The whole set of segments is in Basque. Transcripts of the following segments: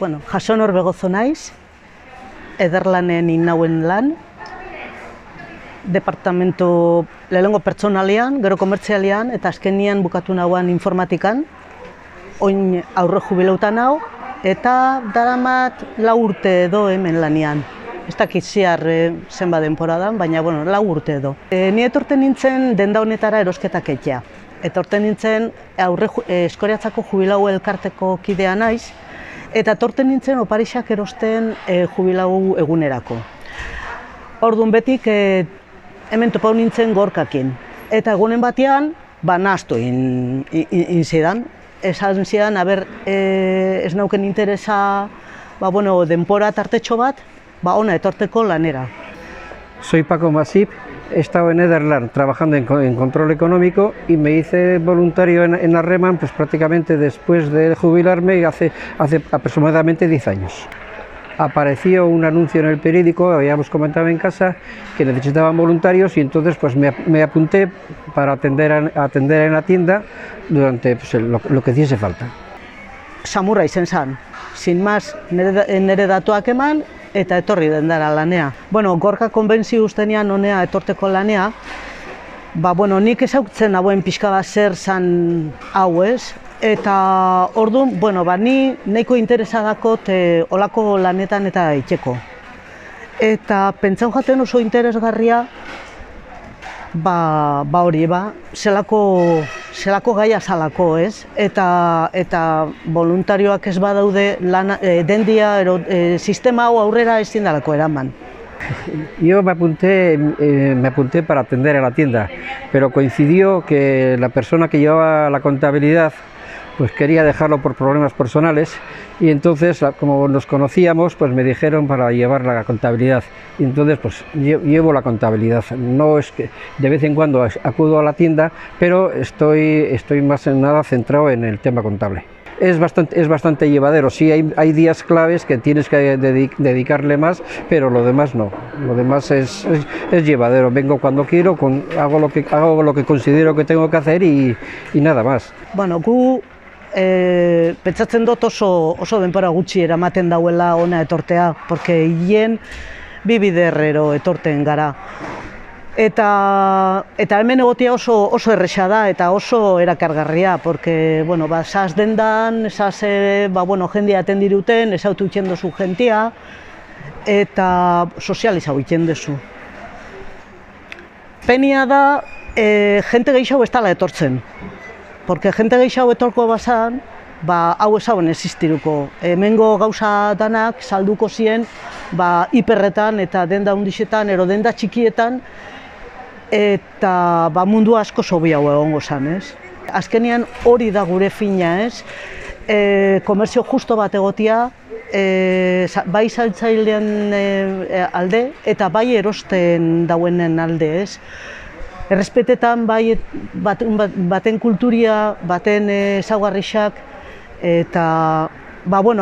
Bueno, Jason Orbegozo naiz, ederlanen inauen lan, departamento lehenengo pertsonalean, gero komertzialean, eta azkenian bukatu nagoan informatikan, oin aurre jubileutan hau, eta daramat 4 urte edo hemen lanian. Ez dakit zehar zenba denpora da, baina 4 urte edo. Ni etorten nintzen denda honetara erosketak egitea. Etorten nintzen Eskoriatzako jubilau elkarteko kidea naiz, eta etorten nintzen oparixak erosten jubilau egunerako. Orduan betik hemen topau nintzen gorkakin. Eta egunen batean, nahaztu inzidan. Esan zidan, ez nauken interesa, denpora tartetxo bat, ona etorteko lanera. Soy Paco Masip, he estado en Nederland trabajando en control económico y me hice voluntario en Harreman pues prácticamente después de jubilarme hace aproximadamente 10 años. Apareció un anuncio en el periódico, habíamos comentado en casa, que necesitaban voluntarios y entonces pues me apunté para atender en la tienda durante pues, lo que hiciese falta. Samurra izen zan, sin más, nire datuak eman eta etorri dendara lanea. Gorka konbentzio ustenean honea etorteko lanea, nik ezautzen hauen pixka bat zer zan hau ez, eta orduan, ni nahiko interesadakot olako lanetan eta itxeko. Eta pentsan jaten oso interesgarria, hori, zelako gaia zalako, ez? Eta voluntarioak ez badaude dendia, sistema hau aurrera ezin dalako eraman. Yo me apunté para atender a la tienda, pero coincidió que la persona que llevaba la contabilidad pues quería dejarlo por problemas personales y entonces, como nos conocíamos, pues me dijeron para llevar la contabilidad y entonces pues llevo la contabilidad. No es que de vez en cuando acudo a la tienda, pero estoy más en nada centrado en el tema contable. Es bastante llevadero, sí hay días claves que tienes que dedicarle más, pero lo demás no, lo demás es llevadero, vengo cuando quiero, hago lo que considero que tengo que hacer y nada más. Gu pentsatzen dut oso denpora gutxi eramaten dauela ona etortea, porque hien bi biderrero etorten gara. Eta hemen egotea oso erresa da eta oso erakargarria, porque, saz dendan, saz, jendea atendiruten, ezautu itxen dozu jentia, eta sozializau itxen dozu. Penia da, jente gehiago ez dala etortzen. Porque jente gehiago etorko bazan, hau ezauen existiruko. Hemengo gauza danak salduko ziren hiperretan eta denda hundixetan, denda txikietan, eta mundu asko sobiau egongo zan, ez? Azkenean hori da gure fina, ez? Komerzio justo bat egotia, bai saltzailean alde eta bai erosten dauenen alde, ez? Errespetetan bai baten kulturia, baten ezaugarrixak, eta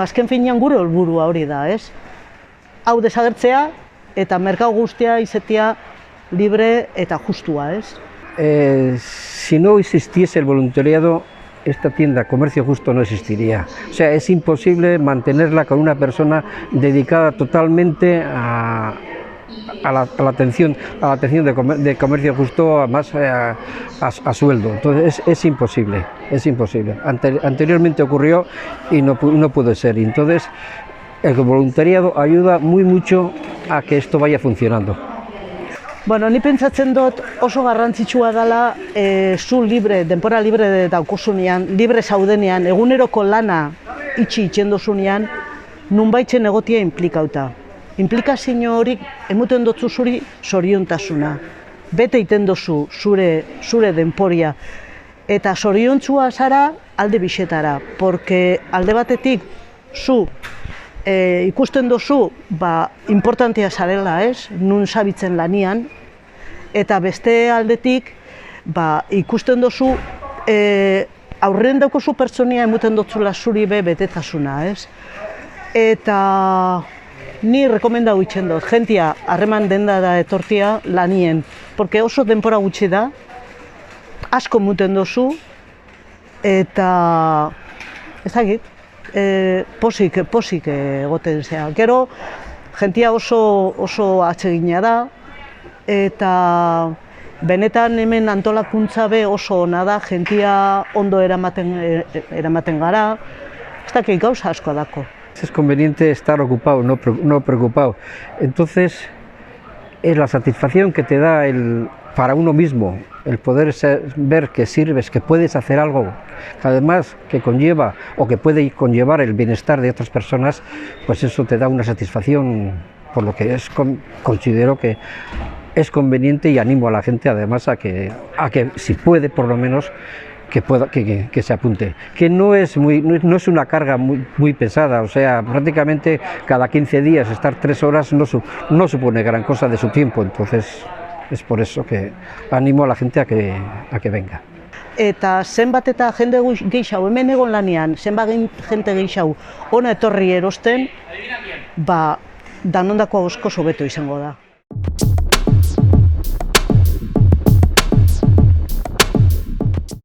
azken finean gure helburua hori da, ez? Hau desagertzea eta merkatu guztia izatea libre eta justua, ez? Si no existiese el voluntariado, esta tienda Comercio Justo no existiría. O sea, es imposible mantenerla con una persona dedicada totalmente a la atención de Comercio Justo, más a sueldo. Entonces es imposible, es imposible. Anteriormente ocurrió y no pudo ser. Entonces el voluntariado ayuda mucho a que esto vaya funcionando. Ni pentsatzen dut oso garrantzitsua dela zu denpora libre daukuzunean, libre zaudenean, eguneroko lana itxen dozunean, nunbaitzen egotia implikauta. Implikazio horik emuten dutzu zuri zoriontasuna. Bete iten dozu zure denporia. Eta zoriontzua zara alde bixetara. Porque alde batetik zu ikusten dozu importantea zarela, ez? Nun zabitzen lanian. Eta beste aldetik ikusten dozu aurren daukozu pertsonia emuten dutzula zuri betetasuna, ez? Eta ni rekomendau itxen dut, jentia harreman denda da etortia lanien, porque oso denpora gutxi da, asko muten dozu, eta ez dakit, Posik egoten zea. Gero, jentia oso atsegina da, eta benetan hemen antolakuntza be oso ona da, jentia ondo eramaten gara, ez dakit gauza asko dako. Es conveniente estar ocupado, no preocupado. Entonces, es la satisfacción que te da para uno mismo, el poder ver que sirves, que puedes hacer algo, que además que conlleva o que puede conllevar el bienestar de otras personas, pues eso te da una satisfacción, por lo que considero que es conveniente y animo a la gente además a que si puede por lo menos que se apunte, que no es una carga muy pesada, o sea, prácticamente cada 15 días estar 3 horas no supone gran cosa de su tiempo, entonces es por eso que animo a la gente a que venga. Eta zenbat eta jende gehiago hemen egon lanean, zenbat jende gehiago hona etorri erosten, danondako askoz hobeto izango da.